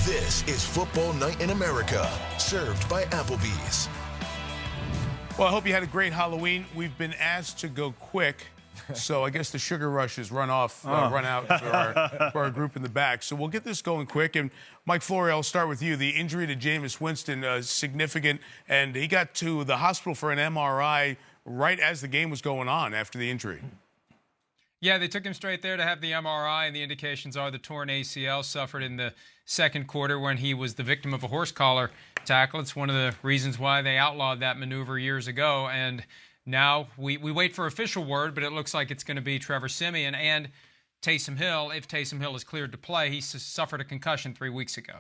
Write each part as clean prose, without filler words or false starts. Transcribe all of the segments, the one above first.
This is Football Night in America, served by Applebee's. Well, I hope you had a great Halloween. We've been asked to go quick, so I guess the sugar rush has run out for our group in the back. So we'll get this going quick. And Mike Florio, I'll start with you. The injury to Jameis Winston is significant, and he got to the hospital for an MRI right as the game was going on after the injury. Yeah, they took him straight there to have the MRI, and the indications are the torn ACL suffered in the second quarter when he was the victim of a horse collar tackle. It's one of the reasons why they outlawed that maneuver years ago. And now we wait for official word, but it looks like it's going to be Trevor Siemian and Taysom Hill. If Taysom Hill is cleared to play, he suffered a concussion 3 weeks ago.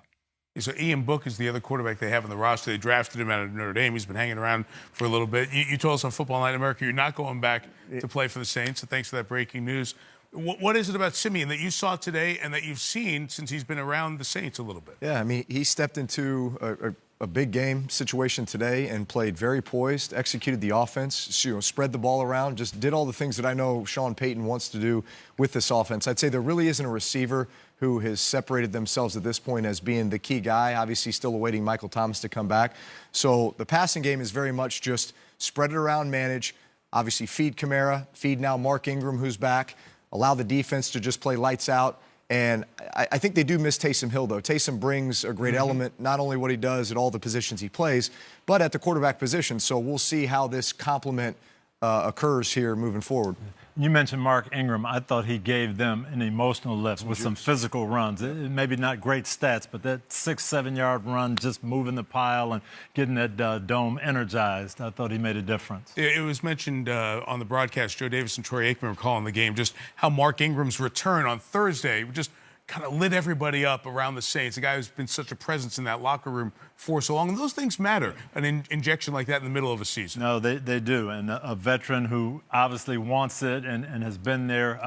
So Ian Book is the other quarterback they have on the roster. They drafted him out of Notre Dame. He's been hanging around for a little bit. You told us on Football Night in America you're not going back to play for the Saints, so thanks for that breaking news. What is it about Siemian that you saw today and that you've seen since he's been around the Saints a little bit? Yeah, I mean, he stepped into a big game situation today and played very poised, executed the offense, spread the ball around, just did all the things that I know Sean Payton wants to do with this offense. I'd say there really isn't a receiver who has separated themselves at this point as being the key guy. Obviously, still awaiting Michael Thomas to come back. So the passing game is very much just spread it around, manage, obviously feed Kamara, feed now Mark Ingram, who's back, allow the defense to just play lights out. And I think they do miss Taysom Hill, though. Taysom brings a great element, not only what he does at all the positions he plays, but at the quarterback position. So we'll see how this complement occurs here moving forward. You mentioned Mark Ingram. I thought he gave them an emotional lift with some physical runs. Maybe not great stats, but that 6-7 yard run, just moving the pile and getting that dome energized, I thought he made a difference. It was mentioned on the broadcast, Joe Davis and Troy Aikman were calling the game, just how Mark Ingram's return on Thursday just kind of lit everybody up around the Saints, a guy who's been such a presence in that locker room for so long. And those things matter, an injection like that in the middle of a season. No, they do. And a veteran who obviously wants it and has been there,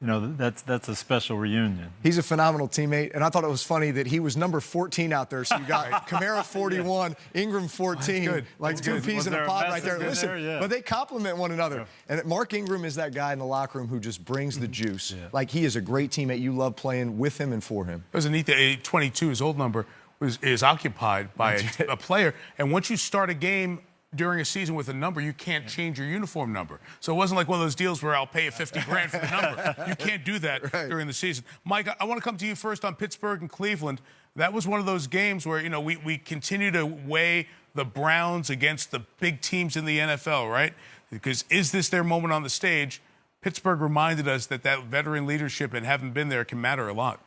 that's a special reunion. He's a phenomenal teammate, and I thought it was funny that he was number 14 out there. So you got Kamara 41, Ingram 14, like two peas in a pod right there. Listen, but they complement one another. Yeah. And Mark Ingram is that guy in the locker room who just brings the juice. Yeah. Like, he is a great teammate. You love playing with him and for him. It was neat that 22, his old number, is occupied by a player. And once you start a game during a season with a number, you can't change your uniform number. So it wasn't like one of those deals where I'll pay you $50 grand for the number. You can't do that during the season. Mike, I want to come to you first on Pittsburgh and Cleveland. That was one of those games where, we continue to weigh the Browns against the big teams in the NFL, right? Because is this their moment on the stage? Pittsburgh reminded us that veteran leadership and having been there can matter a lot.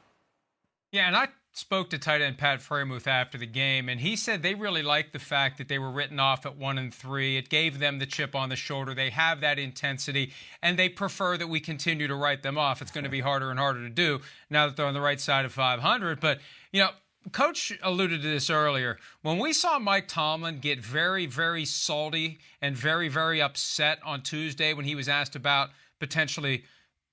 Yeah, and I spoke to tight end Pat Freiermuth after the game, and he said they really liked the fact that they were written off at 1-3. It gave them the chip on the shoulder. They have that intensity, and they prefer that we continue to write them off. It's going to be harder and harder to do now that they're on the right side of 500. But, Coach alluded to this earlier. When we saw Mike Tomlin get very, very salty and very, very upset on Tuesday when he was asked about potentially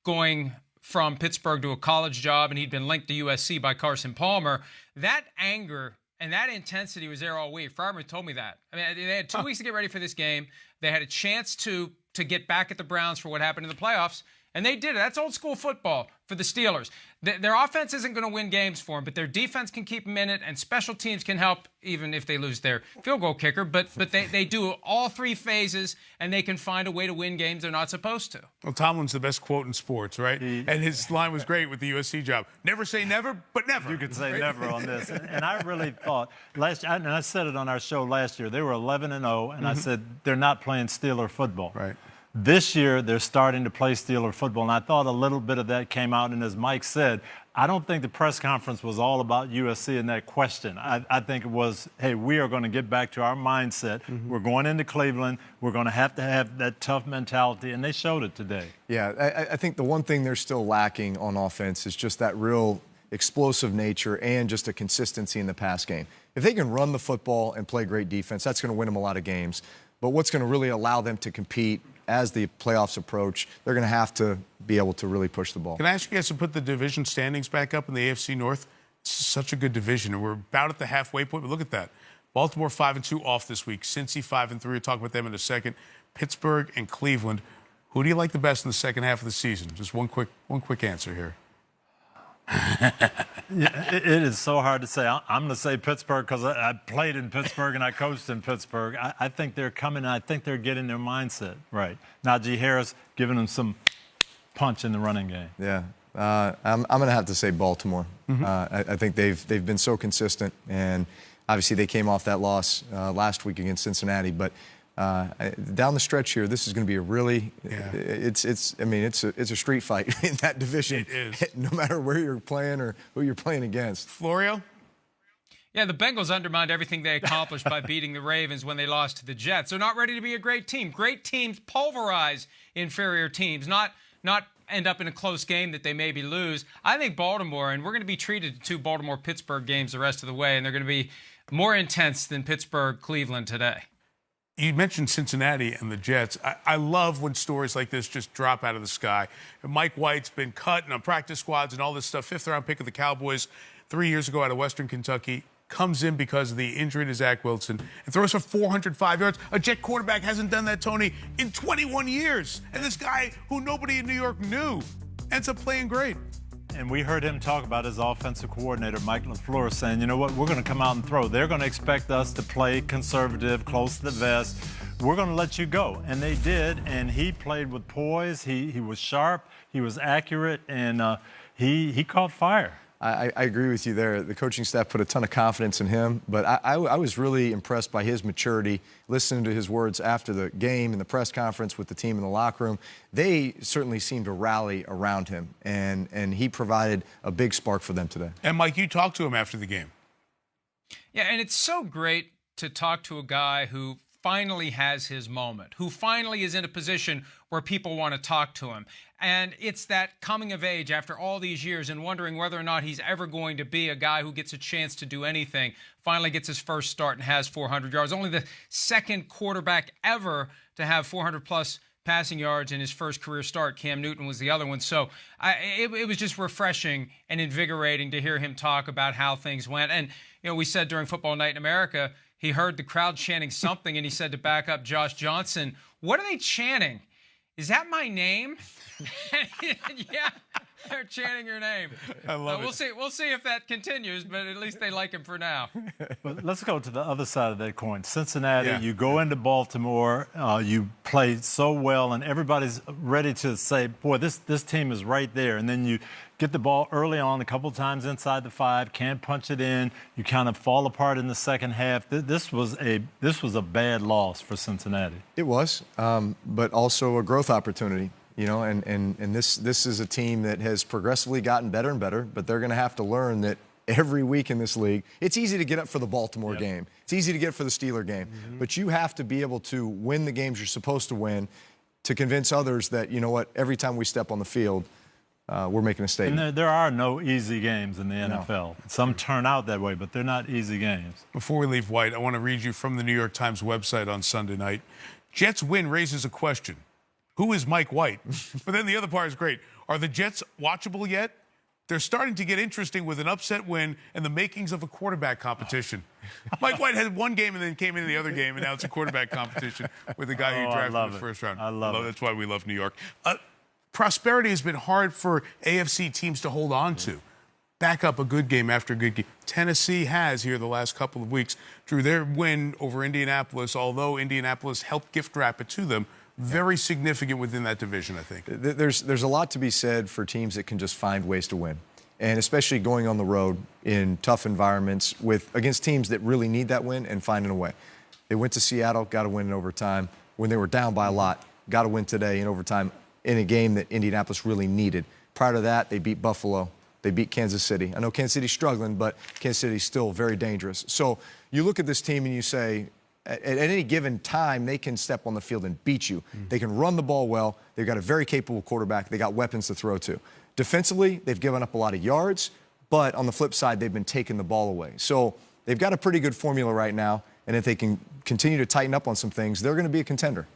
going from Pittsburgh to a college job, and he'd been linked to USC by Carson Palmer, that anger and that intensity was there all week. Freiermuth told me that. I mean, they had 2 weeks to get ready for this game. They had a chance to get back at the Browns for what happened in the playoffs, and they did it. That's old school football for the Steelers. Their offense isn't going to win games for them, but their defense can keep them in it, and special teams can help even if they lose their field goal kicker. But they do all three phases, and they can find a way to win games they're not supposed to. Well, Tomlin's the best quote in sports, right? And his line was great with the USC job. Never say never, but never. You could say never on this. And I really thought, and I said it on our show last year, they were 11-0, and I said they're not playing Steeler football. Right. This year, they're starting to play Steeler football, and I thought a little bit of that came out. And as Mike said, I don't think the press conference was all about USC and that question. I think it was, hey, we are going to get back to our mindset. We're going into Cleveland. We're going to have that tough mentality, and they showed it today. Yeah, I think the one thing they're still lacking on offense is just that real explosive nature and just a consistency in the pass game. If they can run the football and play great defense, that's going to win them a lot of games. But what's going to really allow them to compete as the playoffs approach, they're going to have to be able to really push the ball. Can I ask you guys to put the division standings back up in the AFC North? It's such a good division, and we're about at the halfway point, but look at that. Baltimore 5-2 off this week. Cincy 5-3. We'll talk about them in a second. Pittsburgh and Cleveland. Who do you like the best in the second half of the season? Just one quick answer here. Yeah, it is so hard to say. I'm going to say Pittsburgh because I played in Pittsburgh and I coached in Pittsburgh. I think they're coming. I think they're getting their mindset right. Najee Harris giving them some punch in the running game. Yeah. I'm going to have to say Baltimore. I think they've been so consistent, and obviously they came off that loss last week against Cincinnati. But down the stretch here, this is going to be a really it's a street fight in that division. It is. No matter where you're playing or who you're playing against. Florio? Yeah, the Bengals undermined everything they accomplished by beating the Ravens when they lost to the Jets. They're not ready to be a great team. Great teams pulverize inferior teams, not end up in a close game that they maybe lose. I think Baltimore, and we're going to be treated to 2 Baltimore-Pittsburgh games the rest of the way, and they're going to be more intense than Pittsburgh-Cleveland today. You mentioned Cincinnati and the Jets. I love when stories like this just drop out of the sky. Mike White's been cut and on practice squads and all this stuff. 5th-round pick of the Cowboys 3 years ago out of Western Kentucky. Comes in because of the injury to Zach Wilson and throws for 405 yards. A Jet quarterback hasn't done that, Tony, in 21 years. And this guy who nobody in New York knew ends up playing great. And we heard him talk about his offensive coordinator, Michael and Florio, saying, you know what, we're going to come out and throw. They're going to expect us to play conservative, close to the vest. We're going to let you go. And they did, and he played with poise. He was sharp, he was accurate, and he caught fire. I agree with you there. The coaching staff put a ton of confidence in him, but I was really impressed by his maturity, listening to his words after the game in the press conference with the team in the locker room. They certainly seemed to rally around him, and he provided a big spark for them today. And, Mike, you talked to him after the game. Yeah, and it's so great to talk to a guy who finally has his moment, who finally is in a position where people want to talk to him. And it's that coming of age after all these years and wondering whether or not he's ever going to be a guy who gets a chance to do anything, finally gets his first start and has 400 yards. Only the second quarterback ever to have 400-plus passing yards in his first career start. Cam Newton was the other one. So it was just refreshing and invigorating to hear him talk about how things went. And, you know, we said during Football Night in America, he heard the crowd chanting something, and he said to back up Josh Johnson, "What are they chanting? Is that my name?" Yeah, they're chanting your name. I love it. We'll see if that continues, but at least they like him for now. But let's go to the other side of that coin. Cincinnati, you go into Baltimore, you play so well, and everybody's ready to say, boy, this team is right there. And then you get the ball early on a couple times inside the 5, can't punch it in. You kind of fall apart in the second half. This was a bad loss for Cincinnati. It was, but also a growth opportunity. You know, and this is a team that has progressively gotten better and better, but they're going to have to learn that every week in this league, it's easy to get up for the Baltimore game. It's easy to get for the Steeler game. But you have to be able to win the games you're supposed to win to convince others that, you know what, every time we step on the field, we're making a statement. And there are no easy games in the NFL. Some turn out that way, but they're not easy games. Before we leave White, I want to read you from the New York Times website on Sunday night. Jets win raises a question. Who is Mike White? But then the other part is great. Are the Jets watchable yet? They're starting to get interesting with an upset win and the makings of a quarterback competition. Mike White had one game and then came into the other game, and now it's a quarterback competition with the guy who drafted in the first round. I love it. That's why we love New York. Prosperity has been hard for AFC teams to hold on to. Back up a good game after a good game. Tennessee has here the last couple of weeks. Drew, their win over Indianapolis, although Indianapolis helped gift wrap it to them, very significant within that division, I think. There's a lot to be said for teams that can just find ways to win, and especially going on the road in tough environments against teams that really need that win and finding a way. They went to Seattle, got to win in overtime. When they were down by a lot, got to win today in overtime in a game that Indianapolis really needed. Prior to that, they beat Buffalo. They beat Kansas City. I know Kansas City's struggling, but Kansas City's still very dangerous. So you look at this team and you say, at any given time, they can step on the field and beat you. They can run the ball well. They've got a very capable quarterback. They got weapons to throw to. Defensively, they've given up a lot of yards, but on the flip side, they've been taking the ball away. So they've got a pretty good formula right now, and if they can continue to tighten up on some things, they're going to be a contender.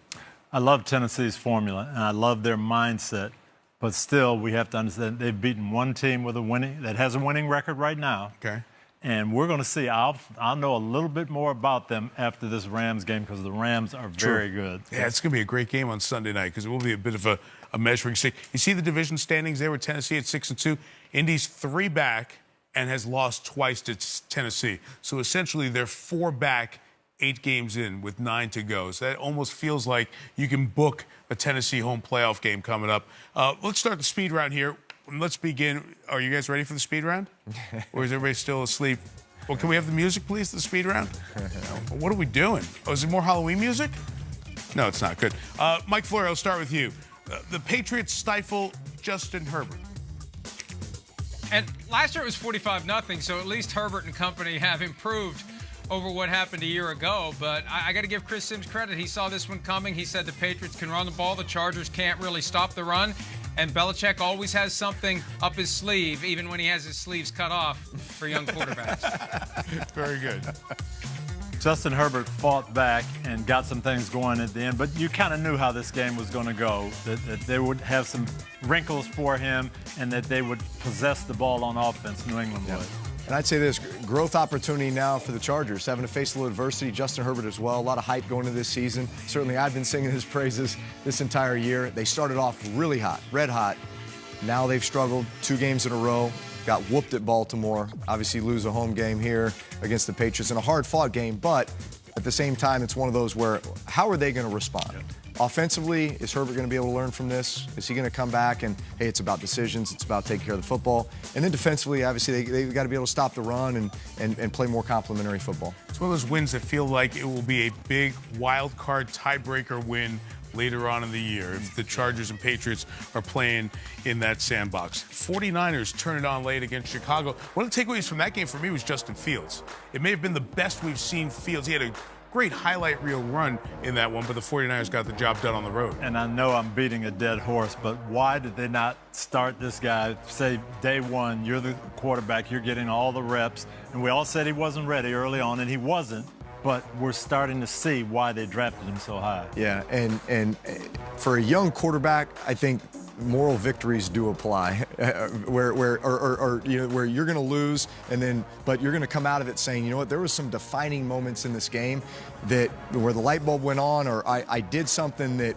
I love Tennessee's formula, and I love their mindset, but still, we have to understand they've beaten one team that has a winning record right now. Okay. And we're going to see. I'll know a little bit more about them after this Rams game because the Rams are very good. Yeah, it's going to be a great game on Sunday night because it will be a bit of a measuring stick. You see the division standings there with Tennessee at 6-2. Indy's 3 back, and has lost twice to Tennessee. So essentially, they're 4 back, 8 games in with 9 to go. So that almost feels like you can book a Tennessee home playoff game coming up. Let's start the speed round here. Let's begin. Are you guys ready for the speed round? Or is everybody still asleep? Well, can we have the music, please, the speed round? What are we doing? Oh, is it more Halloween music? No, it's not. Good. Mike Florio, I'll start with you. The Patriots stifle Justin Herbert. And last year it was 45-0, so at least Herbert and company have improved over what happened a year ago. But I got to give Chris Sims credit. He saw this one coming. He said the Patriots can run the ball. The Chargers can't really stop the run. And Belichick always has something up his sleeve, even when he has his sleeves cut off for young quarterbacks. Very good. Justin Herbert fought back and got some things going at the end, but you kind of knew how this game was going to go, that they would have some wrinkles for him and that they would possess the ball on offense, New England would. And I'd say this, growth opportunity now for the Chargers, having to face a little adversity. Justin Herbert as well, a lot of hype going into this season. Certainly I've been singing his praises this entire year. They started off really hot, red hot. Now they've struggled 2 games in a row, got whooped at Baltimore. Obviously lose a home game here against the Patriots in a hard-fought game, but at the same time, it's one of those where how are they going to respond? Yeah. Offensively, is Herbert going to be able to learn from this? Is he going to come back and, hey, it's about decisions, it's about taking care of the football? And then defensively, obviously, they've got to be able to stop the run and play more complementary football. It's one of those wins that feel like it will be a big wild card tiebreaker win later on in the year if the Chargers and Patriots are playing in that sandbox. 49ers turn it on late against Chicago. One of the takeaways from that game for me was Justin Fields. It may have been the best we've seen Fields. He had a great highlight reel run in that one, but the 49ers got the job done on the road. And I know I'm beating a dead horse, but why did they not start this guy, say day one, you're the quarterback, you're getting all the reps, and we all said he wasn't ready early on, and he wasn't, but we're starting to see why they drafted him so high. Yeah, and for a young quarterback, I think moral victories do apply, where you're going to lose, but you're going to come out of it saying, you know what, there was some defining moments in this game where the light bulb went on, or I did something that,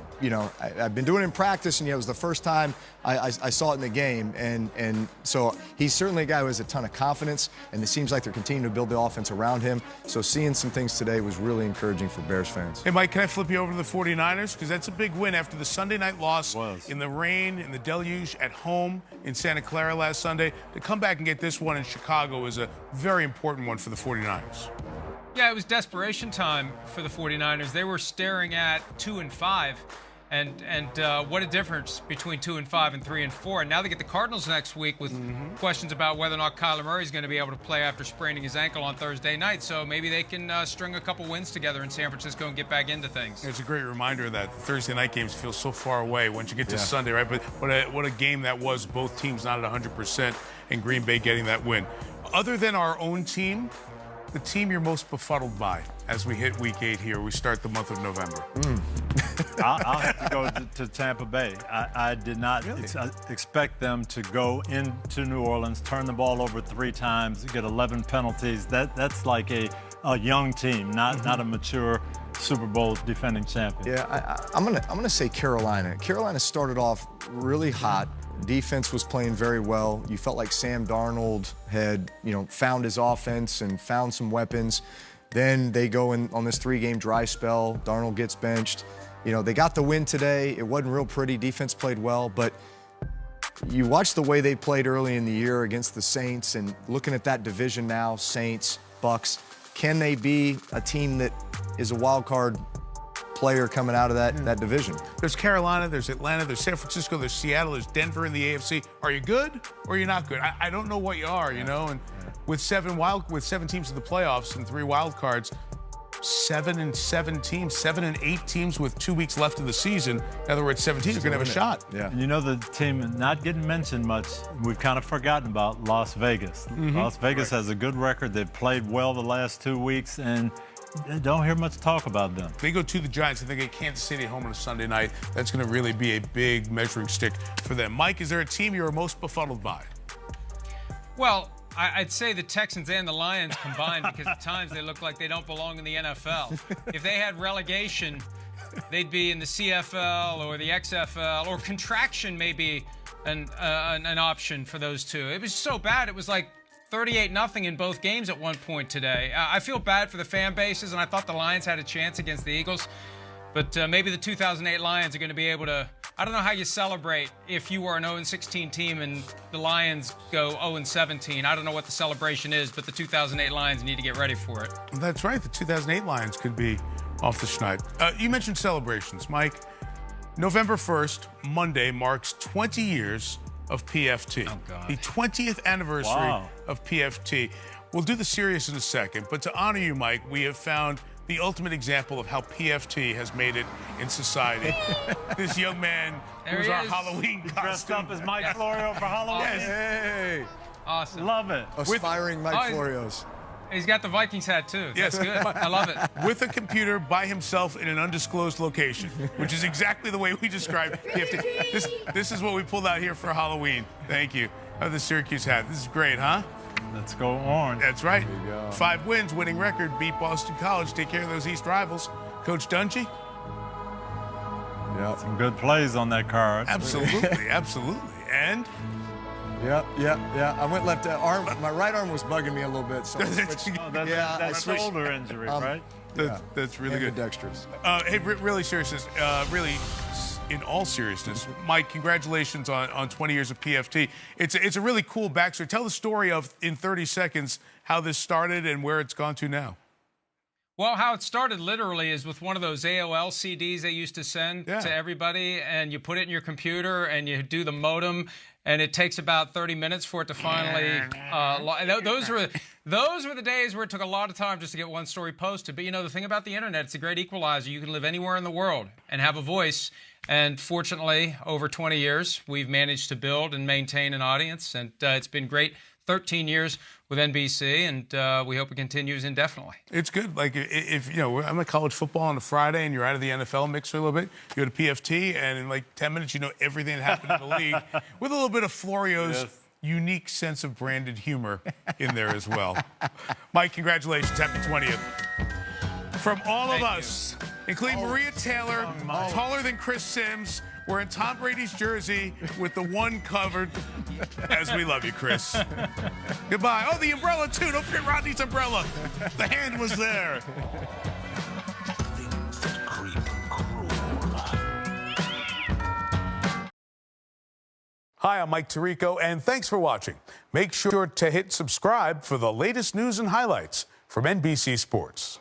I've been doing in practice, and it was the first time I saw it in the game, and so he's certainly a guy who has a ton of confidence, and it seems like they're continuing to build the offense around him. So seeing some things today was really encouraging for Bears fans. Hey, Mike, can I flip you over to the 49ers? Because that's a big win after the Sunday night loss in the rain, in the deluge, at home in Santa Clara last Sunday. To come back and get this one in Chicago is a very important one for the 49ers. Yeah, it was desperation time for the 49ers. They were staring at 2-5. And what a difference between 2-5 and 3-4. And now they get the Cardinals next week with questions about whether or not Kyler Murray is going to be able to play after spraining his ankle on Thursday night. So maybe they can string a couple wins together in San Francisco and get back into things. It's a great reminder that Thursday night games feel so far away once you get to Sunday, right? But what a game that was, both teams not at 100%, and Green Bay getting that win. Other than our own team, the team you're most befuddled by as we hit week 8 here, we start the month of November. I'll have to go to Tampa Bay. I did not expect them to go into New Orleans, turn the ball over 3 times, get 11 penalties. That's like a young team, not a mature Super Bowl defending champion. Yeah, I'm gonna say Carolina. Carolina started off really hot. Defense was playing very well. You felt like Sam Darnold had, found his offense and found some weapons. Then they go in on this 3-game dry spell. Darnold gets benched. They got the win today. It wasn't real pretty. Defense played well, but you watch the way they played early in the year against the Saints, and looking at that division now, Saints, Bucks, can they be a team that is a wild card player coming out of that division? There's Carolina, there's Atlanta, there's San Francisco, there's Seattle, there's Denver in the AFC. Are you good or are you not good? I don't know what you are, and with 7 teams in the playoffs and 3 wild cards, 7 and 8 teams with 2 weeks left of the season. In other words, 7 teams are going to have a shot. Yeah. And the team not getting mentioned much, we've kind of forgotten about Las Vegas. Las Vegas has a good record. They've played well the last 2 weeks, and don't hear much talk about them. They go to the Giants. I think they get Kansas City at home on a Sunday night. That's going to really be a big measuring stick for them. Mike, is there a team you're most befuddled by? Well, I'd say the Texans and the Lions combined, because at times they look like they don't belong in the NFL. If they had relegation, they'd be in the CFL or the XFL, or contraction may be an option for those two. It was so bad. It was like 38-0 in both games at one point today. I feel bad for the fan bases, and I thought the Lions had a chance against the Eagles. But maybe the 2008 Lions are going to be able to. I don't know how you celebrate if you were an 0-16 team and the Lions go 0-17. I don't know what the celebration is, but the 2008 Lions need to get ready for it. That's right. The 2008 Lions could be off the schneid. You mentioned celebrations, Mike. November 1st, Monday, marks 20 years of PFT. Oh, God. The 20th anniversary of PFT. We'll do the serious in a second, but to honor you, Mike, we have found the ultimate example of how PFT has made it in society. This young man who's our Halloween costume. Dressed up as Mike Florio for Halloween. Yes. Hey, Awesome. Love it. aspiring Mike Florios. He's got the Vikings hat, too. Yes. That's good. I love it. With a computer by himself in an undisclosed location, which is exactly the way we describe PFT. This is what we pulled out here for Halloween. Thank you. Oh, the Syracuse hat. This is great, huh? Let's go orange. That's right. There you go. 5 wins, winning record, beat Boston College, take care of those East rivals. Coach Dungy? Yep. Some good plays on that card. Absolutely, absolutely. And? Yep. I went left arm. My right arm was bugging me a little bit. So That's I a switched. shoulder injury, right? That's really good. Ambidextrous. Hey, really seriousness, really, in all seriousness, Mike, congratulations on 20 years of PFT. It's a really cool backstory. Tell the story of, in 30 seconds, how this started and where it's gone to now. Well, how it started literally is with one of those AOL CDs they used to send to everybody, and you put it in your computer and you do the modem, and it takes about 30 minutes for it to finally. Those were the days where it took a lot of time just to get one story posted. But you know, the thing about the internet, it's a great equalizer. You can live anywhere in the world and have a voice. And fortunately, over 20 years, we've managed to build and maintain an audience, and it's been great. 13 years with NBC, and we hope it continues indefinitely. It's good. Like, if you know, I'm at college football on a Friday and you're out of the NFL mix for a little bit, you go to PFT, and in like 10 minutes, you know everything that happened in the league with a little bit of Florio's unique sense of branded humor in there as well. Mike, congratulations. Happy 20th. From all of us, including Maria Taylor, taller than Chris Sims, wearing Tom Brady's jersey with the one covered, as we love you, Chris. Goodbye. Oh, the umbrella, too. Don't forget Rodney's umbrella. The hand was there. Things that creep cruel. Hi, I'm Mike Tirico, and thanks for watching. Make sure to hit subscribe for the latest news and highlights from NBC Sports.